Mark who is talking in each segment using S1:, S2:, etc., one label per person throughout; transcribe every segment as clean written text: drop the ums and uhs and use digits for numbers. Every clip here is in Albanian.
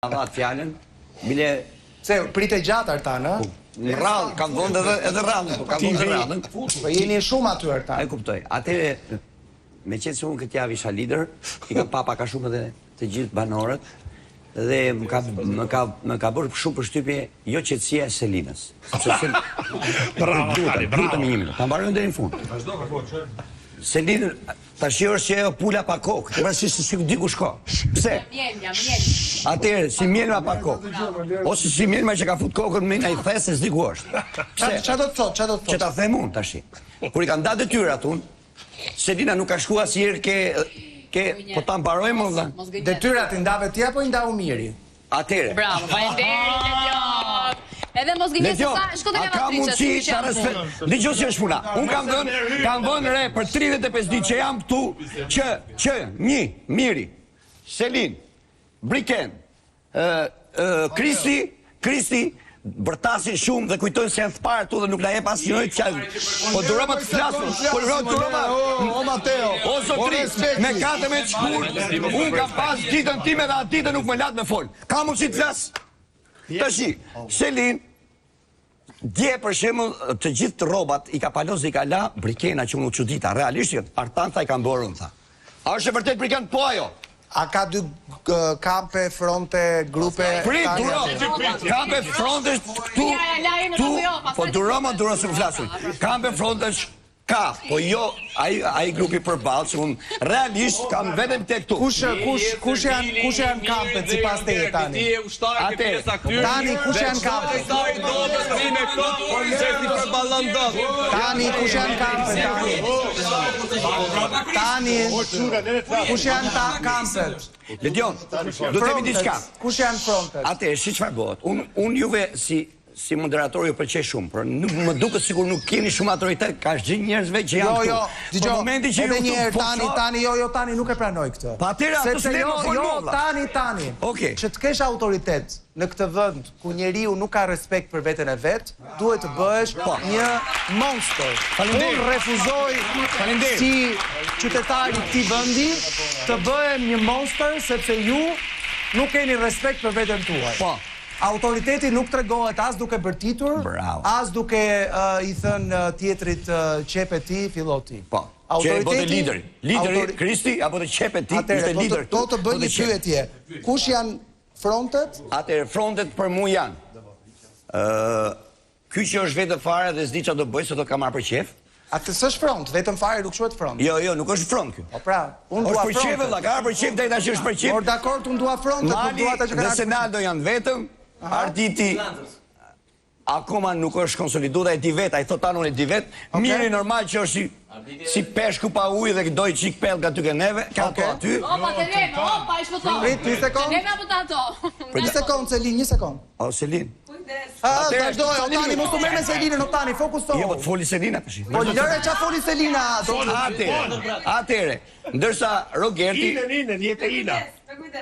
S1: Avat fjallën, bile...
S2: Se, prite gjatë Artan, ha?
S1: Në rrallë, kam vënd edhe rrallën, po kam vënd rrallën.
S2: Po jeni shumë aty Artan.
S1: E kuptoj. Atere, me qenë se unë këtë javë isha lider, i kam papa ka shumë edhe të gjithë banorët, dhe më ka bërë shumë përshtypje jo qetësia e Selinës.
S3: Bravo,
S1: Brutëm i njëmi, ta mbarojnë dhe në fund. Selinë, ta shiosh që e pula pa kokë, të rrasi si diku shko. Pse? Atere, si mjelma pa kokë. Ose si mjelma që ka fut kokën me në i the se s'diku është. Pse?
S2: Qa do të thot?
S1: Që ta them unë, tashi. Kur i kanë da detyrat unë, Selina nuk ka shku asjerë po ta mbarojmë dhe.
S2: Detyrat i ndave tja, po i ndau miri.
S1: Atere.
S4: Bravo, faleminderit. Edhe mos gënjes se sa shko të
S1: ka mundësi të respekt. Dëgjoj si është puna. Unë kam vënë re për 35 ditë që jam këtu që një Miri, Selin, Briken, Kristi bërtasin shumë dhe kujtojnë se janë thparë tu dhe nuk na jep asnjë çaj. Po durama të flasun, po durama.
S2: O Mateo,
S1: o zotri, me 14 shkurt, unë kam pas ditën time dhe atë ditë nuk më lat me fol. Ka mundësi të flas? Tashi, Selin, dje për shembull të gjithë rrobat i ka palos dhe i ka la Brikena që unë u çudita, realisht Artan tha i kanë bërë unë tha. A është e vërtet Briken po ajo?
S2: A ka dy kampe, fronte, grupe...
S1: Prit, duro! Kampe, fronte, tu... Po duroma se më flasuj. Kampe, fronte, ka, po jo ai grupi përbalë, që unë realisht kam vetëm të këtu.
S2: Kush janë kampet si pas te e Tani? Tani, kush janë kampet? Tani, kush janë kampet? Tani, kush janë kampet?
S1: Ledion, do të temi diçka.
S2: Kush janë frontet?
S1: Ate, si çfarë bëhet? Unë juve si moderator ju pëlqej shumë, por nuk më duket sikur nuk keni shumë autoritet, ka gjithë njerëzve që janë këtu.
S2: Dgjoj, momenti që edhe një herë Tani nuk e pranoj këtë.
S1: Pa atëra ato s'lemë formula.
S2: Tani.
S1: Okej.
S2: Që të kesh autoritet në këtë vend ku njeriu nuk ka respekt për veten e vet, duhet të bëhesh një monster. Unë refuzoj si qytetari i këtij vendi të bëhem një monster sepse ju nuk keni respekt për veten tuaj. Po. Autoriteti nuk tregohet as duke bërtitur, as duke i thënë tjetrit qepe ti, filloti.
S1: Po, që e bëte lideri. Lideri, Kristi, apo të qepe ti, ishte lider.
S2: Do të bëj një pyetje. Kush janë frontet?
S1: Atere, frontet për mu janë. Ky që është vetë fare dhe s'di që do bëj, se do ka marrë për qef.
S2: Atë s'është front, vetëm fare nuk quhet front.
S1: Jo, nuk është front kjo.
S2: Po pra, unë dua front.
S1: Është për qef, valla, ka për qef, deri tash është për qef.
S2: Por dakord, unë dua front, por dua ata që kanë.
S1: Dhe Senaldo janë vetëm. Arditi akoma nuk është konsoliduar, e di vet, ai thot tanë e di vet. Miri normal që është si peshku pa ujë dhe doj çik pellë aty ke neve, ka ato aty.
S4: Opa, ai shfuton.
S2: Prit 2 sekond.
S4: Neve apo ato?
S2: 1 sekond, Selin, 1 sekond.
S1: O Selin.
S2: Vazhdoj, o Tani, mos u merr me Selinën, o Tani, fokusohu.
S1: Jo, po të foli Selina tash.
S2: Po lëre ç'a foli Selina.
S1: Atere, ndërsa Rogerti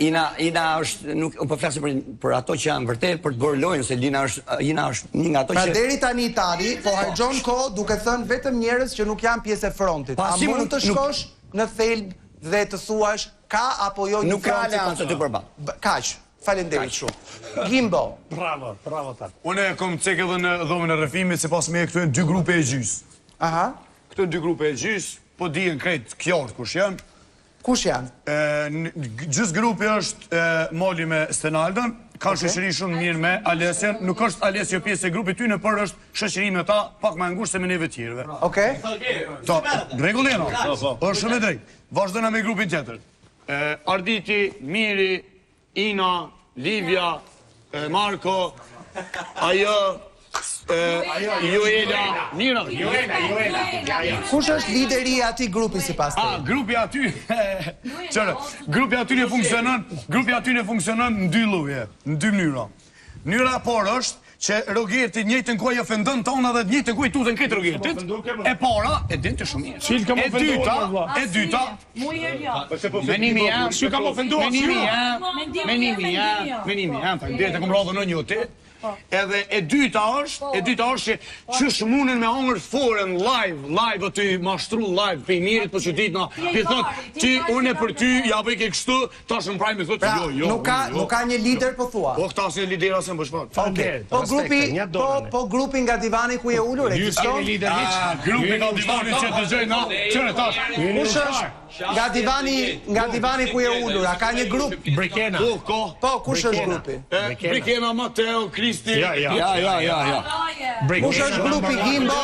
S1: Ina është, nuk po flasë për ato që janë vërtet për të bërë lojën, se Ina është një nga ato që...
S2: Pra deri tani Tani, po harxhon kohë duke thënë vetëm njerëz që nuk janë pjesë e frontit. A mund të shkosh në thelb dhe të thuash ka apo jo një front?
S1: Nuk ka aleancë aty përballë.
S2: Kaq, faleminderit shumë. Gimbo.
S3: Bravo Tani. Unë kom cek edhe në dhomën e rrëfimit, sipas me këtu janë 2 grupe e gjys.
S2: Aha.
S3: Këtu janë 2 grupe e gjys, po dihen krejt qartë kush janë.
S2: Kush janë?
S3: Gjys grupi është Moli me Stenaldën, ka shoqëri shumë mirë me Alesian, nuk është Alesio pjesë e grupit tyne, por është shoqëri me ta pak më ngushtë se me neve tjerëve.
S2: Okej.
S3: Rregullino. Është shumë e drejtë. Vazhdojmë me grupin tjetër. Arditi, Miri, Ina, Livia, Marko, ajo Joela, Mira.
S2: Kush është lideri i atij grupi sipas teje?
S3: Grupi aty. Grupi aty ne funksionon në 2 lloje, në 2 mënyra. Mënyra e parë është që Rogerti njëjtën kohë ofendon tona dhe njëjtën kohë tutën këtë Rogertit. E para, e din të shumë mirë. E dyta, menimi jam, që kam ofenduar. Menimi jam, faleminderit, kam rrodhën në njotë. Edhe e dyta është që ç'sh mundën me hongër forën live aty mashtru live pe mirit po që ditë na ti thot ti unë për ty ja bëj ke kështu tash në prime thotë jo.
S2: Nuk ka një lider po thua.
S3: Po këta si lider ose më shfaq.
S2: Po grupi nga divani ku je ulur ekziston.
S3: Grupi nga divani që dëgjoj na, çfarë tash?
S2: Kush është nga divani ku je ulur? A ka një grup?
S5: Brikena.
S2: Po, kush është grupi?
S3: Brikena, Mateo, Kristi.
S1: Ja.
S2: Kush është grupi Gimbo?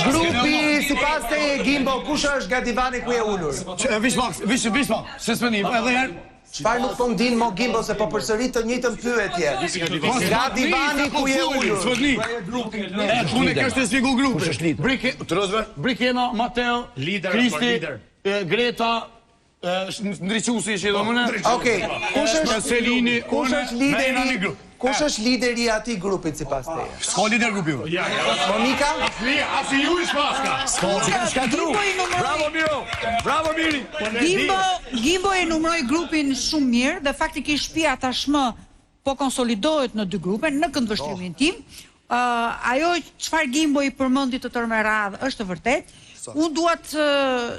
S2: Grupi sipas te Gimbo, kush është nga divani ku je ulur?
S3: Visma, se s'pënim, edhe herë.
S2: Çfarë nuk po ndin mo Gimbo se po përsërit të njëjtën pyetje. Nga divani ku je ulur?
S3: Unë e kështë të sigur grupi. Brikena, Mateo, Kristi, Greta, ndriqusi që do mëne.
S2: Okej,
S3: Selini,
S2: kush është lideri i atij grupit sipas teje?
S3: S'ka lider grupi ju.
S2: Monika?
S3: Asi ju i s'paska. Bravo Miri.
S6: Gimbo e numroi grupin shumë mirë dhe faktikisht shtëpia tashmë po konsolidohet në dy grupe në këndvështrimin tim. Ajo çfarë Gimbo i përmendi të tërë me radhë është vërtet. Unë duat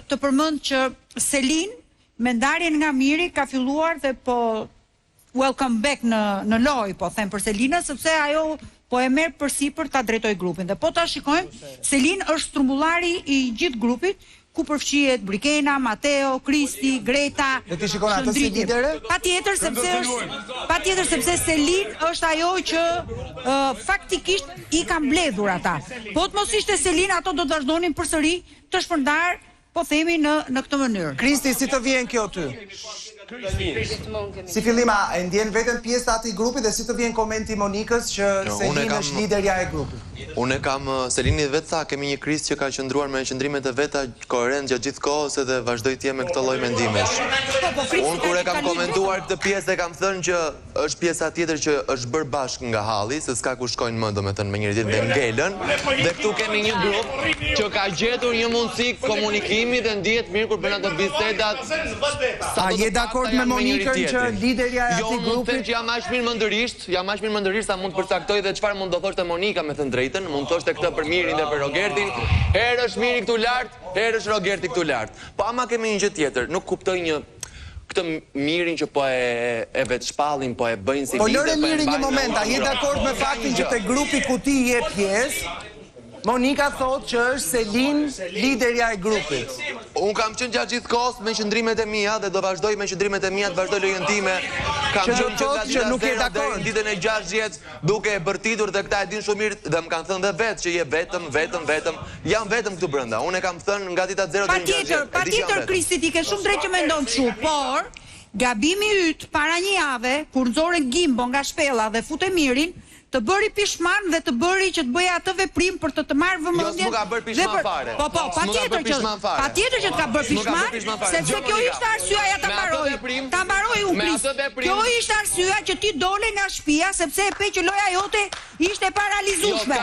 S6: të përmend që Selin me ndarjen nga Miri ka filluar dhe po welcome back në loj, po them për Selina, sepse ajo po e merr përsipër ta drejtoj grupin. Dhe po ta shikojmë, Selin është strumbullari i gjithë grupit, ku përfshihet Brikena, Mateo, Kristi, Greta.
S2: Dhe ti shikon atë si lidere?
S6: Patjetër sepse Selin është ajo që faktikisht i ka mbledhur ata. Po të mos ishte Selin, ato do të vazhdonin përsëri të shpërndar, po themi në këtë mënyrë.
S2: Kristi, si të vjen kjo ty? Si fillim, e ndjen veten pjesë të atij grupi dhe si të vjen komenti Monikës që Selin është liderja e grupit?
S7: Unë kam Selini vetë tha, kemi një Krist që ka qëndruar me qëndrimet e veta koherent gjatë gjithë kohës edhe vazhdoi të jetë me këtë lloj mendimesh. Unë kur e kam komentuar këtë pjesë e kam thënë që është pjesa tjetër që është bërë bashkë nga halli, se s'ka ku shkojnë më domethënë me njëri tjetrin dhe ngelën. Dhe këtu kemi një grup që ka gjetur një mundësi komunikimi dhe ndihet mirë kur bën ato bisedat.
S2: A je dakord me Monikën që liderja e atij grupi?
S7: Jo, jam aq mirë mendërisht, sa mund të përcaktoj dhe çfarë mund të thoshte Monika me thënë drejtën, mund të thoshte këtë për Mirin dhe për Rogertin. Herë është Miri këtu lart, herë është Rogerti këtu lart. Po ama kemi një gjë tjetër, nuk kuptoj këtë Mirin që po e vetë shpallin, po e bëjnë si
S2: Po lëre Mirin një moment, a je dakord me faktin që te grupi ku ti je pjesë, Monika thot që është Selin liderja e grupit.
S7: Unë kam qenë gjatë gjithë kohës me qëndrimet e mia dhe do vazhdoj me qëndrimet e mia të vazhdoj lojën time. Kam qenë që nuk e dakord ditën e 60 duke e bërtitur dhe këta e din shumë mirë dhe më kanë thënë dhe vetë që je vetëm. Jam vetëm këtu brenda. Unë e kam thënë nga dita 0 deri në 60.
S6: Patjetër Kristi ti ke shumë drejt që mendon kështu, por gabimi yt para një jave kur nxorën Gimbo nga shpella dhe fute Mirin të bëri pishman dhe të bëri që të bëja atë veprim për të marrë vëmendjen.
S7: Jo, s'mu ka bërë pishman fare.
S6: Po, patjetër që të ka bërë pishman, sepse kjo ishte arsyeja ta mbaroj. Ta mbaroj unë Krist. Kjo ishte arsyeja që ti dole nga shtëpia sepse e pe që loja jote ishte paralizueshme.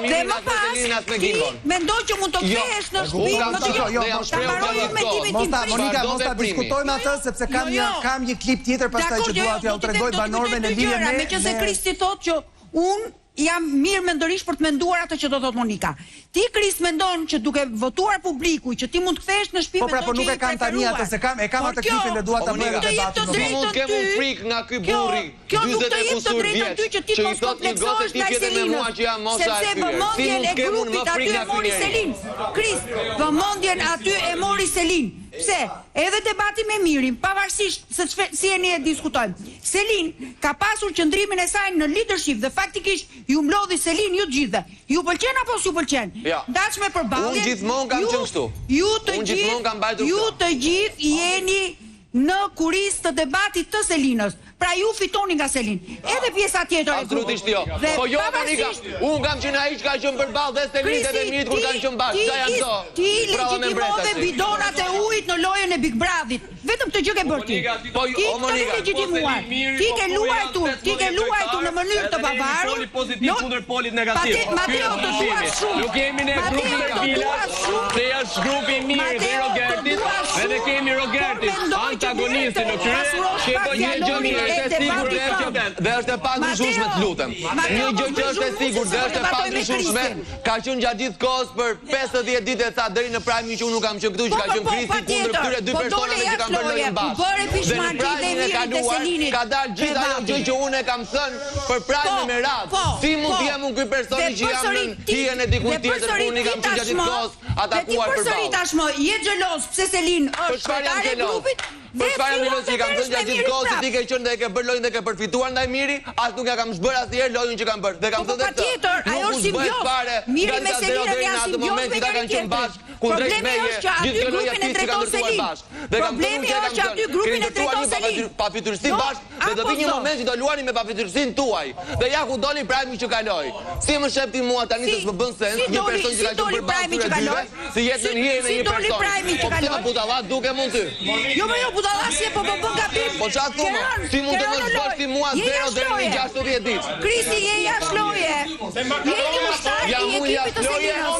S6: Dhe më pas ti mendoj që mund të kthehesh në shtëpi. Ta mbaroj unë mendimin tim.
S2: Monika, mos ta diskutojmë atë sepse kam një klip tjetër pastaj që dua t'ja u tregoj banorëve në lidhje me
S6: Kristi thot që unë jam mirë mendërisht për të menduar atë që do thot Monika. Ti Krist mendon që duke votuar publiku që ti mund të kthehesh në shtëpi
S2: me po nuk e kam tani atë se e kam atë klipin dhe dua ta bëj debatin.
S7: Ti mund të ke un frik nga ky burri.
S6: Kjo nuk të jep të drejtën ty që ti mos kompleksohesh nga Selinës. Sepse vëmendjen e grupit aty e mori Selin. Krist, vëmendjen aty e mori Selin. Pse? Edhe debati me Mirin, pavarësisht se si e ne diskutojmë. Selin ka pasur qëndrimin e saj në leadership dhe faktikisht ju mlodhi Selin ju gjithë. Ju pëlqen apo s'ju pëlqen? Dashme përballje.
S7: Unë gjithmonë kam qenë kështu.
S6: Ju të gjithë jeni në kurisë të debatit të Selinës. Pra ju fitoni nga Selin. Edhe pjesa tjetër e grupit.
S7: Absolutisht jo. Po jo Monika, unë kam qenë ai që ka qenë përballë dhe Selinit dhe Mirit kur kanë qenë bashkë. Sa janë këto?
S6: Ti legjitimove bidonat e ujit në lojën e Big Brothit. Vetëm këtë gjë ke bërë ti.
S7: Po jo Monika,
S6: ti ke luajtur në mënyrë të pavarur.
S5: Poli pozitiv kundër polit negativ.
S6: Mateo të duas shumë.
S5: Nuk jemi ne grupi të Bilas, se është grupi i Mirit dhe Rogertit, edhe kemi Rogertit, antagonistin në krye, që po një gjë mirë.
S7: dhe është e pandryshueshme, të lutem. Një gjë që është e sigurt dhe është e pandryshueshme, ka qenë gjatë gjithë kohës për 50 ditë e tha deri në prajmin që unë nuk kam qenë këtu, që ka qenë Kristi kundër këtyre dy personave që kanë bërë lojën bashkë. Dhe në prajmin e kaluar ka dalë gjithë ajo gjë që unë e kam thënë për prajmin me radhë. Si mund të jem unë ky personi që jam në hijen e dikujt tjetër, unë i kam qenë gjatë gjithë kohës atakuar për
S6: përsëri tashmë, je xheloz pse Selin është kryetare e grupit.
S7: Për çfarë Milosi që kam thënë gjatë gjithë kohës se ti ke qenë dhe ke bërë lojën dhe ke përfituar ndaj Miri, as nuk ja kam zbër asnjëherë lojën që kam bërë. Dhe kam thënë këtë.
S6: Patjetër, ajo është simbioz. Miri me Selinën janë simbioz me njërin tjetrin. Problemi është që aty grupin e drejton Selin. Problemi është që aty grupin e drejton Selin.
S7: Pafitërsi bashkë, dhe do vi një moment që do luani me pafitërsinë tuaj. Dhe ja ku doli prajmi që kaloi. Si më shepti mua tani të më bën sens një person që ka qenë përballë tyre dyve, si jetë në hijen e një personi. Po pse budalla duke mund ty?
S6: Jo, budallasi po bën gabim.
S7: Po çfarë thua? Si mund të mos bësh ti mua 0 deri në 60 ditë?
S6: Kristi, je jashtë loje. Je një ushtar i ekipit të Selinës.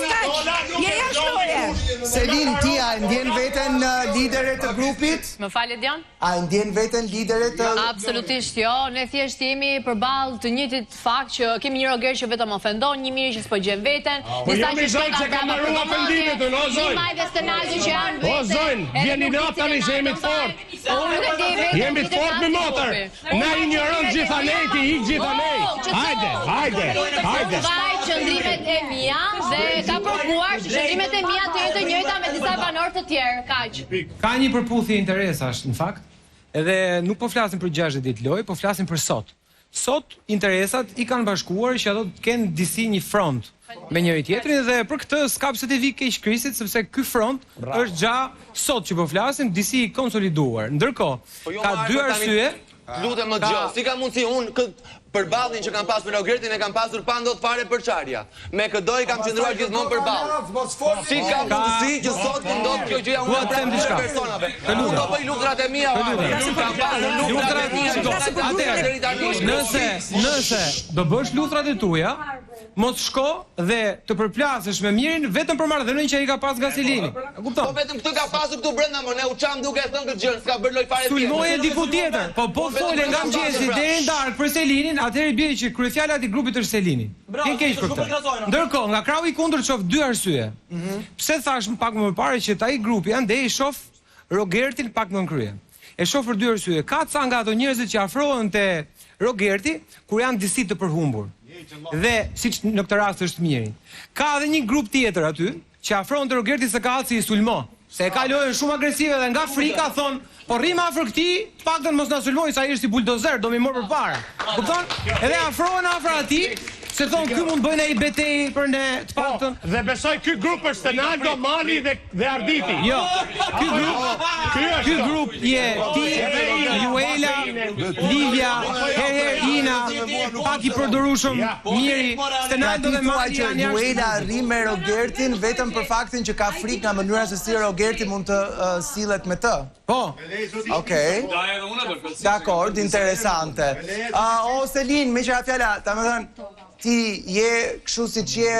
S6: Je jashtë loje.
S2: Selin, ti a ndjen veten lidere të grupit?
S4: Më falë Dion?
S2: A ndjen veten lidere të...
S4: Absolutisht jo, ne thjesht jemi përballë të njëjtit fakt që kemi një Roger që vetëm ofendon, një Miri që s'po gjen veten, disa që shkojnë ka marrë ofendimet, o Zojn. Majve stenazë që janë vetë.
S8: O Zojn, vjeni në tani se jemi të fort. Jemi të fort me motor. Na ignoron gjitha nej, ti ik gjitha nej. Hajde.
S4: Vaj qëndrimet e mia dhe ka provuar që qëndrimet e mia të jenë të njëjta me disa banorë të tjerë, kaq.
S9: Ka një përputhje interesash në fakt. Edhe nuk po flasim për 60 ditë lojë, po flasim për sot. Sot interesat i kanë bashkuar që ato të kenë disi një front me njëri tjetrin dhe për këtë s'ka pse të vi keq Kristit sepse ky front është gja sot që po flasim disi i konsoliduar. Ndërkohë, ka dy arsye.
S7: Lutem më dëgjoj, si ka mundsi unë këtë përballin që kam pasur me Rogertin e kam pasur pa ndot fare përçarja. Me këdo i kam qendruar gjithmonë përballë. Si ka mundsi që sot të ndodh kjo gjë unë them diçka personave. Unë do bëj lutrat e mia, kam pasur lutrat e mia.
S9: Nëse do bësh lutrat e tuaja, mos shko dhe të përplasësh me Mirin vetëm për marrëdhënien që ai ka pas nga Selini. E kupton?
S7: Po vetëm këtë ka pasur këtu brenda më ne u çam duke thënë këtë gjë, s'ka bër loj fare tjetër.
S9: Sulmoje diku tjetër. Po fole nga mëngjesi deri në darkë për Selinin, atëherë bie që kryefjala e grupit është Selini. Ti keq për këtë. Ndërkohë, nga krahu i kundërt shoh dy arsye. Pse thash pak më parë që ai grupi andej shoh Rogertin pak më në krye. E shoh për dy arsye. Ka ca nga ato njerëzit që afrohen te Rogerti kur janë disi të përhumbur. Dhe siç në këtë rast është Miri. Ka edhe një grup tjetër aty që afrohen te Rogerti se ka si i sulmo. Se e ka lojën shumë agresive dhe nga frika thon, po rrim afër këtij, paktën mos na sulmoj sa ai është si buldozer, do mi mor përpara. Kupton? Edhe afrohen afër atij, se thon ky mund bëjnë ai betejë për ne, të paktën.
S8: Dhe besoj ky grup është Stenaldo, Mali dhe Arditi.
S9: Jo. Ky grup je ti, Juela, Livia, Ina, pak i përdorueshëm, Miri, Stenaldo dhe Mali janë jashtë.
S2: Juela rri me Rogertin vetëm për faktin që ka frikë nga mënyra se si Rogerti mund të sillet me të.
S9: Po.
S2: Okej. Dakord, interesante. O Selin, me qëra fjala, ta më thënë, ti je kështu si që je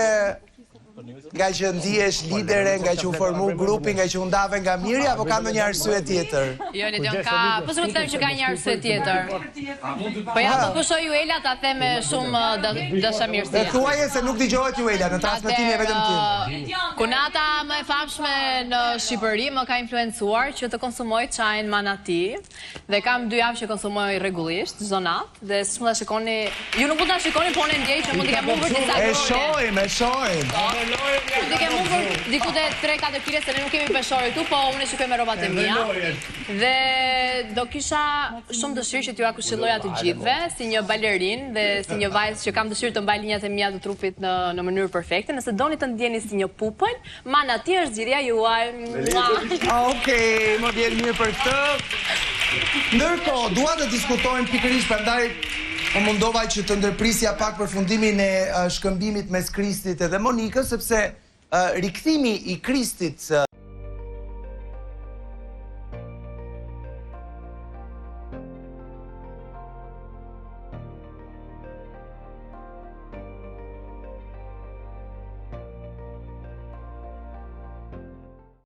S2: nga që ndihesh lidere, nga që u formu grupi, nga që u ndave nga Miri, apo ka ndonjë arsye tjetër?
S4: Jo, Lidion, po s'u them që ka një arsye tjetër. Po ja do kushoj Juela ta them me shumë dashamirësi.
S2: Dhe thuaje se nuk dëgjohet Juela në transmetimin e vetëm tim.
S4: Kunata më e famshme në Shqipëri më ka influencuar që të konsumoj çajin Manati dhe kam 2 javë që konsumoj rregullisht çdo natë dhe siç mund ta shikoni, ju nuk mund ta shikoni, po unë ndjej që mund të kem humbur disa
S2: kile. E shohim.
S4: Dhe kem humbur diku te 3-4 kile se ne nuk kemi peshore këtu, po unë shikoj me rrobat e mia. Dhe do kisha shumë dëshirë që t'ju këshilloja të gjithëve si një balerin dhe si një vajzë që kam dëshirë të mbaj linjat e mia të trupit në mënyrë perfekte. Nëse doni të ndjeni si një pupël, Manati është zgjidhja juaj.
S2: Okej, më vjen mirë për këtë. Ndërkohë, dua të diskutojmë pikërisht, prandaj po mundova që të ndërprisja pak përfundimin e shkëmbimit mes Kristit edhe Monikës, sepse rikthimi i Kristit